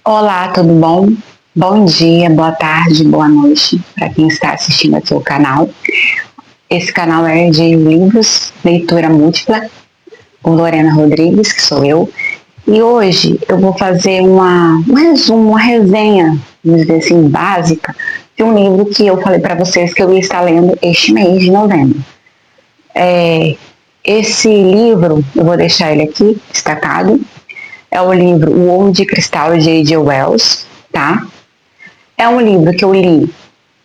Olá, tudo bom? Bom dia, boa tarde, boa noite para quem está assistindo aqui o canal. Esse canal é de livros, leitura múltipla, com Lorena Rodrigues, que sou eu. E hoje eu vou fazer um resumo, uma resenha, vamos dizer assim, básica, de um livro que eu falei para vocês que eu ia estar lendo este mês de novembro. Esse livro, eu vou deixar ele aqui destacado, é o livro O Ovo de Cristal, de A.J. Wells, tá? É um livro que eu li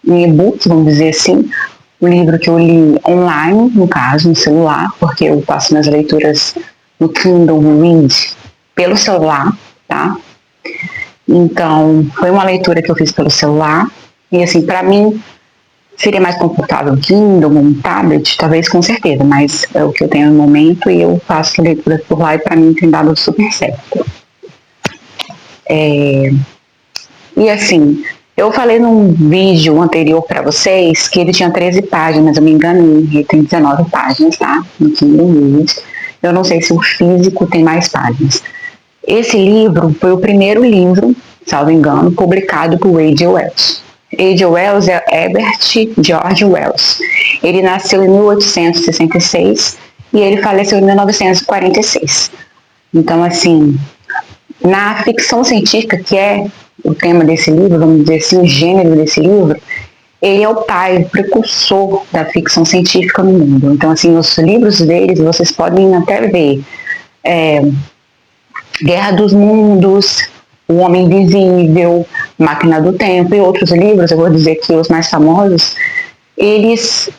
em e-book, vamos dizer assim, um livro que eu li online, no caso, no celular, porque eu faço minhas leituras no Kindle Read pelo celular, tá? Então, foi uma leitura que eu fiz pelo celular, e assim, para mim, seria mais confortável o Kindle, um tablet, talvez com certeza, mas é o que eu tenho no momento e eu faço leitura por lá e para mim tem dado super certo. E assim, eu falei num vídeo anterior para vocês que ele tinha 13 páginas, eu me enganei, ele tem 19 páginas, tá? No Kindle Read. Eu não sei se o físico tem mais páginas. Esse livro foi o primeiro livro, salvo engano, publicado por A.J. Wells. A.J. Wells é Herbert George Wells. Ele nasceu em 1866 e ele faleceu em 1946. Então, assim, na ficção científica, que é o tema desse livro, vamos dizer assim, o gênero desse livro, ele é o pai, o precursor da ficção científica no mundo. Então, assim, os livros deles, vocês podem até ver Guerra dos Mundos, O Homem Invisível, Máquina do Tempo e outros livros, eu vou dizer que os mais famosos, eles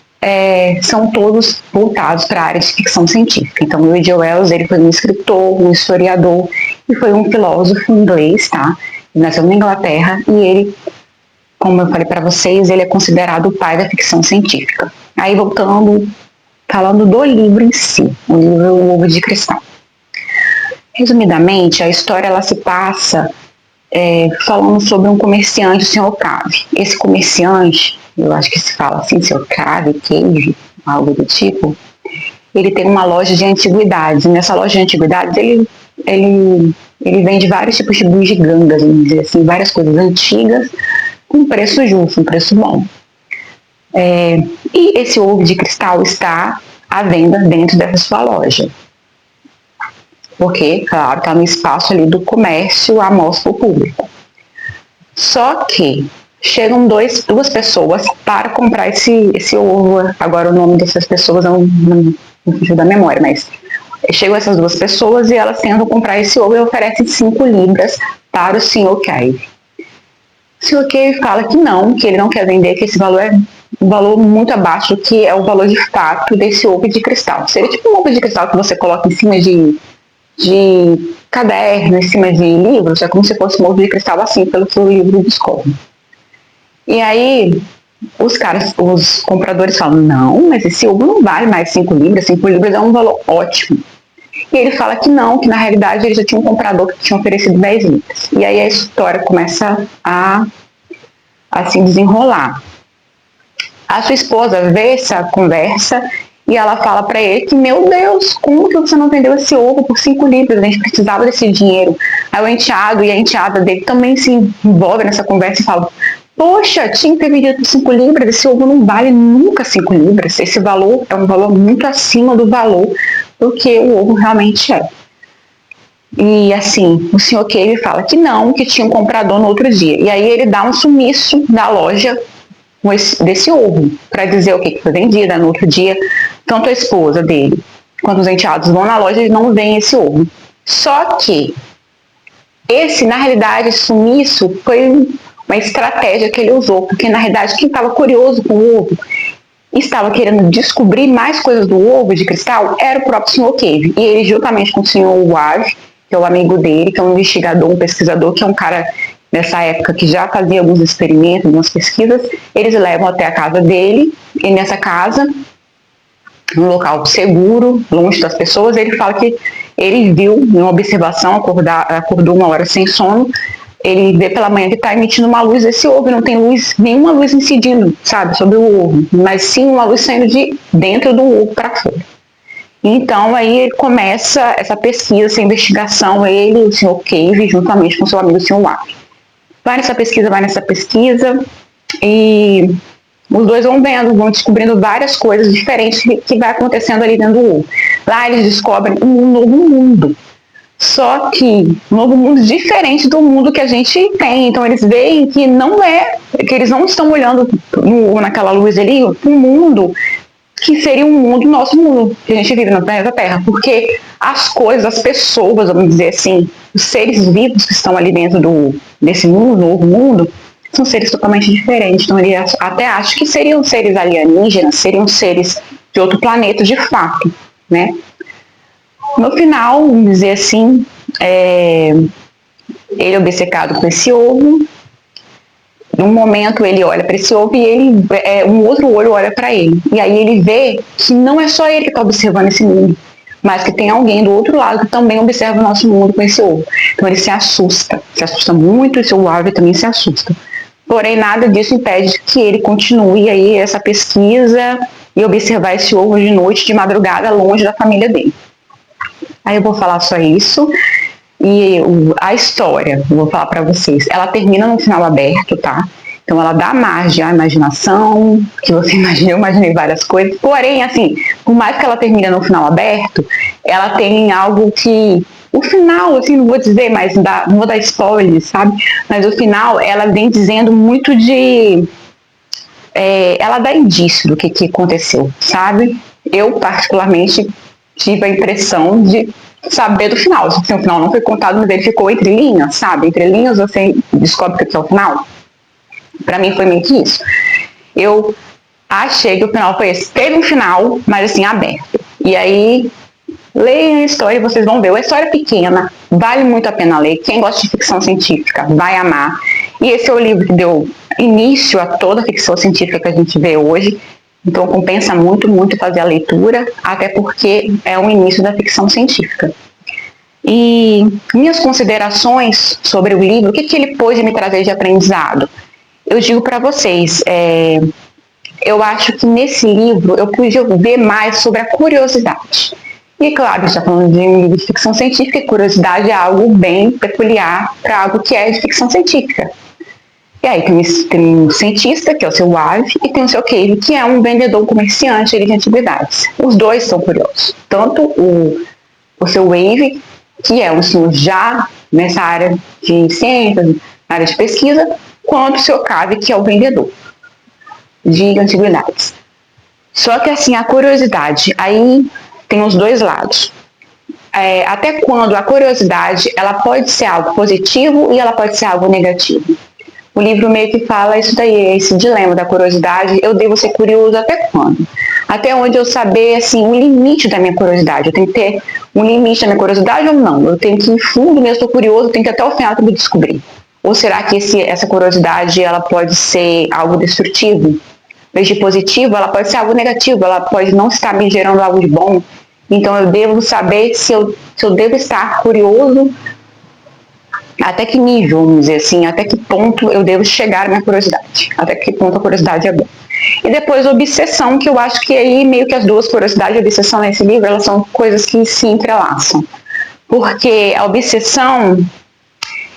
são todos voltados para a área de ficção científica. Então, o A.J. Wells, ele foi um escritor, um historiador e foi um filósofo inglês, tá? Ele nasceu na Inglaterra e ele, como eu falei para vocês, ele é considerado o pai da ficção científica. Aí, voltando, falando do livro em si, o livro O Ovo de Cristal. Resumidamente, a história ela se passa falando sobre um comerciante, o Sr. Cave. Esse comerciante, eu acho que se fala assim, Sr. Cave, Cave, algo do tipo, ele tem uma loja de antiguidades. E nessa loja de antiguidades, ele vende vários tipos de bugigangas, vamos dizer assim, várias coisas antigas, com preço justo, um preço bom. E esse ovo de cristal está à venda dentro dessa sua loja. Porque, claro, está no espaço ali do comércio à mostra ao público. Só que chegam duas pessoas para comprar esse ovo. Agora o nome dessas pessoas não fugiu da memória, mas chegam essas duas pessoas e elas tentam comprar esse ovo e oferecem 5 libras para o Sr. Cave. O Sr. Cave fala que ele não quer vender, que esse valor é um valor muito abaixo do que é o valor de fato desse ovo de cristal. Seria tipo um ovo de cristal que você coloca em cima de caderno, em cima de livros, é como se fosse um ovo de cristal assim, pelo que o livro discorre. E aí, os compradores falam, não, mas esse ovo não vale mais 5 libras, 5 libras é um valor ótimo. E ele fala que não, que na realidade ele já tinha um comprador que tinha oferecido 10 libras. E aí a história começa a se desenrolar. A sua esposa vê essa conversa e ela fala para ele que, meu Deus, como que você não vendeu esse ovo por 5 libras? A gente precisava desse dinheiro. Aí o enteado e a enteada dele também se envolvem nessa conversa e falam, poxa, tinha que ter vendido por 5 libras, esse ovo não vale nunca 5 libras. Esse valor é um valor muito acima do valor do que o ovo realmente é. E assim, o Sr. Cave fala que não, que tinha um comprador no outro dia. E aí ele dá um sumiço na loja desse ovo, para dizer o que foi vendido. No outro dia, tanto a esposa dele quanto os enteados vão na loja e não veem esse ovo. Só que na realidade, sumiço foi uma estratégia que ele usou, porque na realidade quem estava curioso com o ovo estava querendo descobrir mais coisas do ovo de cristal era o próprio Sr. Cave. E ele, juntamente com o Sr. Wave, que é o amigo dele, que é um investigador, um pesquisador, que é um cara nessa época que já fazia alguns experimentos, algumas pesquisas, eles levam até a casa dele, e nessa casa, num local seguro, longe das pessoas, ele fala que ele viu, em uma observação, acordou uma hora sem sono, ele vê pela manhã que está emitindo uma luz desse ovo, não tem luz, nenhuma luz incidindo, sabe, sobre o ovo, mas sim uma luz saindo de dentro do ovo para fora. Então, aí começa essa pesquisa, essa investigação, ele e o Sr. Cave, juntamente com seu amigo, o Sr. Watt. Vai nessa pesquisa, e os dois vão vendo, vão descobrindo várias coisas diferentes que vai acontecendo ali dentro do ovo. Lá eles descobrem um novo mundo. Só que um novo mundo diferente do mundo que a gente tem. Então eles veem que que eles não estão olhando naquela luz ali, um mundo que seria um mundo, nosso mundo, que a gente vive no planeta Terra. Porque as coisas, as pessoas, vamos dizer assim, os seres vivos que estão ali dentro desse mundo, novo mundo, são seres totalmente diferentes. Então ele até acha que seriam seres alienígenas, seriam seres de outro planeta de fato, né? No final, vamos dizer assim, ele é obcecado com esse ovo. Num momento ele olha para esse ovo e um outro olho olha para ele. E aí ele vê que não é só ele que está observando esse mundo, mas que tem alguém do outro lado que também observa o nosso mundo com esse ovo. Então ele se assusta muito, e seu Harvey também se assusta. Porém, nada disso impede que ele continue aí essa pesquisa e observar esse ovo de noite, de madrugada, longe da família dele. Aí eu vou falar só isso. E a história, eu vou falar para vocês, ela termina no final aberto, tá? Então ela dá margem à imaginação, que você imagina, eu imaginei várias coisas. Porém, assim, por mais que ela termine no final aberto, ela tem algo que... O final, assim, não vou dizer, mas não vou dar spoiler, sabe? Mas o final, ela vem dizendo muito de... ela dá indício do que aconteceu, sabe? Eu, particularmente, tive a impressão de saber do final. Assim, o final não foi contado, mas ele ficou entre linhas, sabe? Entre linhas você descobre o que é o final. Pra mim foi meio que isso. Eu achei que o final foi esse. Teve um final, mas assim, aberto. E aí, leiam a história e vocês vão ver. A história é pequena, vale muito a pena ler. Quem gosta de ficção científica vai amar. E esse é o livro que deu início a toda a ficção científica que a gente vê hoje. Então compensa muito, muito fazer a leitura, até porque é o início da ficção científica. E minhas considerações sobre o livro, o que ele pôde me trazer de aprendizado? Eu digo para vocês, eu acho que nesse livro eu pude ver mais sobre a curiosidade. E claro, a gente está falando de um livro de ficção científica, e curiosidade é algo bem peculiar para algo que é de ficção científica. E aí tem um cientista, que é o seu Wave, e tem o seu Cave, que é um vendedor comerciante de antiguidades. Os dois são curiosos. Tanto o seu Wave, que é um senhor já nessa área de ciências, na área de pesquisa, quanto o seu Cave, que é o vendedor de antiguidades. Só que assim, a curiosidade, aí tem os dois lados. Até quando a curiosidade ela pode ser algo positivo e ela pode ser algo negativo. O livro meio que fala isso daí, esse dilema da curiosidade. Eu devo ser curioso até quando? Até onde eu saber, assim, o limite da minha curiosidade. Eu tenho que ter um limite da minha curiosidade ou não? Eu tenho que ir fundo mesmo, estou curioso, eu tenho que ir até o final para me descobrir. Ou será que essa curiosidade ela pode ser algo destrutivo? Em vez de positivo, ela pode ser algo negativo, ela pode não estar me gerando algo de bom. Então eu devo saber se eu devo estar curioso, até que nível, vamos dizer assim, até que ponto eu devo chegar à minha curiosidade, até que ponto a curiosidade é boa. E depois a obsessão, que eu acho que aí meio que as duas, curiosidade e obsessão nesse livro, elas são coisas que se entrelaçam. Porque a obsessão,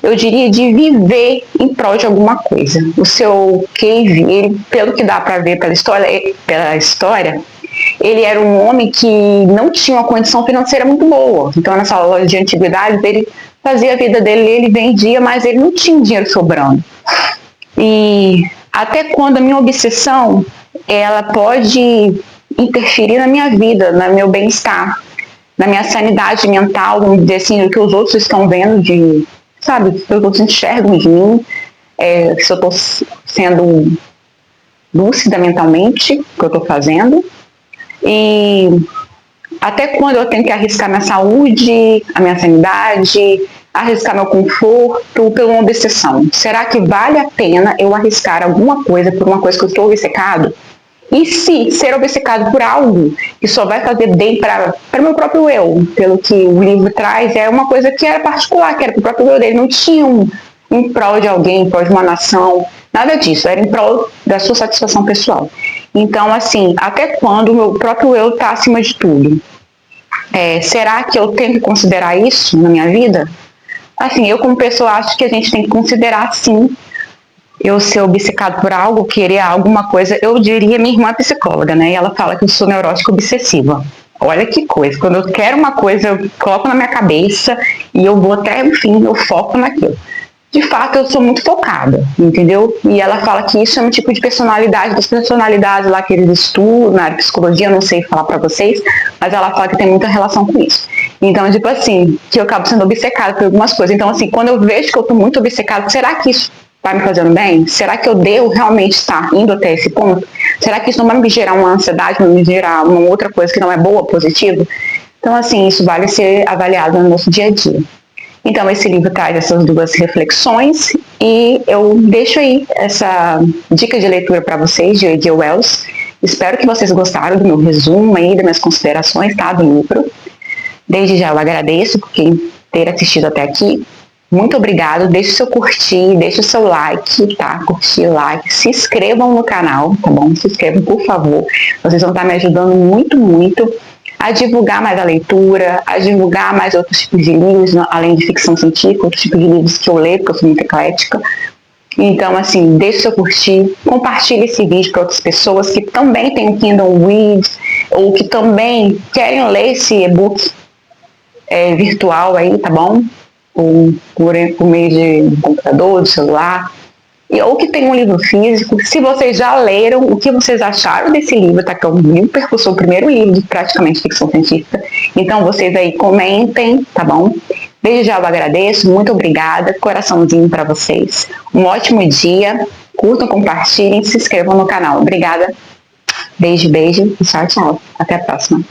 eu diria, de viver em prol de alguma coisa. O seu Cave, ele, pelo que dá para ver pela história, ele era um homem que não tinha uma condição financeira muito boa. Então, nessa loja de antiguidades, ele fazia a vida dele, ele vendia, mas ele não tinha dinheiro sobrando. E até quando a minha obsessão, ela pode interferir na minha vida, no meu bem-estar, na minha sanidade mental, vamos dizer assim, o que os outros estão vendo de, sabe, o que os outros enxergam de mim, se eu estou sendo lúcida mentalmente, o que eu estou fazendo. E até quando eu tenho que arriscar minha saúde, a minha sanidade, arriscar meu conforto por uma obsessão? Será que vale a pena eu arriscar alguma coisa por uma coisa que eu estou obcecado? E se ser obcecado por algo que só vai fazer bem para o meu próprio eu, pelo que o livro traz, é uma coisa que era particular, que era para o próprio eu dele, não tinha em prol de alguém, em prol de uma nação, nada disso, era em prol da sua satisfação pessoal. Então, assim, até quando o meu próprio eu está acima de tudo? será que eu tenho que considerar isso na minha vida? Assim, eu como pessoa acho que a gente tem que considerar sim. Eu ser obcecado por algo, querer alguma coisa, eu diria, minha irmã é psicóloga, né? E ela fala que eu sou neurótica obsessiva. Olha que coisa, quando eu quero uma coisa, eu coloco na minha cabeça e eu vou até o fim, eu foco naquilo. De fato, eu sou muito focada, entendeu? E ela fala que isso é um tipo de personalidade, das personalidades lá que eles estudam, na área de psicologia, eu não sei falar pra vocês, mas ela fala que tem muita relação com isso. Então, tipo assim, que eu acabo sendo obcecada por algumas coisas. Então, assim, quando eu vejo que eu tô muito obcecada, será que isso vai me fazendo bem? Será que eu devo realmente estar indo até esse ponto? Será que isso não vai me gerar uma ansiedade, vai me gerar uma outra coisa que não é boa, positiva? Então, assim, isso vale ser avaliado no nosso dia a dia. Então, esse livro traz essas duas reflexões e eu deixo aí essa dica de leitura para vocês, de A.J. Wells. Espero que vocês gostaram do meu resumo aí, das minhas considerações, tá, do livro. Desde já eu agradeço por quem ter assistido até aqui. Muito obrigado, deixe o seu curtir, deixe o seu like, tá? Curtir, like, se inscrevam no canal, tá bom? Se inscrevam, por favor. Vocês vão estar me ajudando muito, muito a divulgar mais a leitura, a divulgar mais outros tipos de livros, além de ficção científica, outros tipos de livros que eu leio, porque eu sou muito eclética. Então, assim, deixe o seu curtir, compartilhe esse vídeo para outras pessoas que também têm o Kindle Read ou que também querem ler esse e-book virtual aí, tá bom? Por meio de computador, de celular, ou que tem um livro físico. Se vocês já leram, o que vocês acharam desse livro, tá? Que é um livro percussor, o primeiro livro de praticamente ficção científica. Então vocês aí comentem, tá bom? Desde já eu agradeço, muito obrigada, coraçãozinho para vocês. Um ótimo dia, curtam, compartilhem, se inscrevam no canal. Obrigada, beijo, beijo e tchau, tchau. Até a próxima.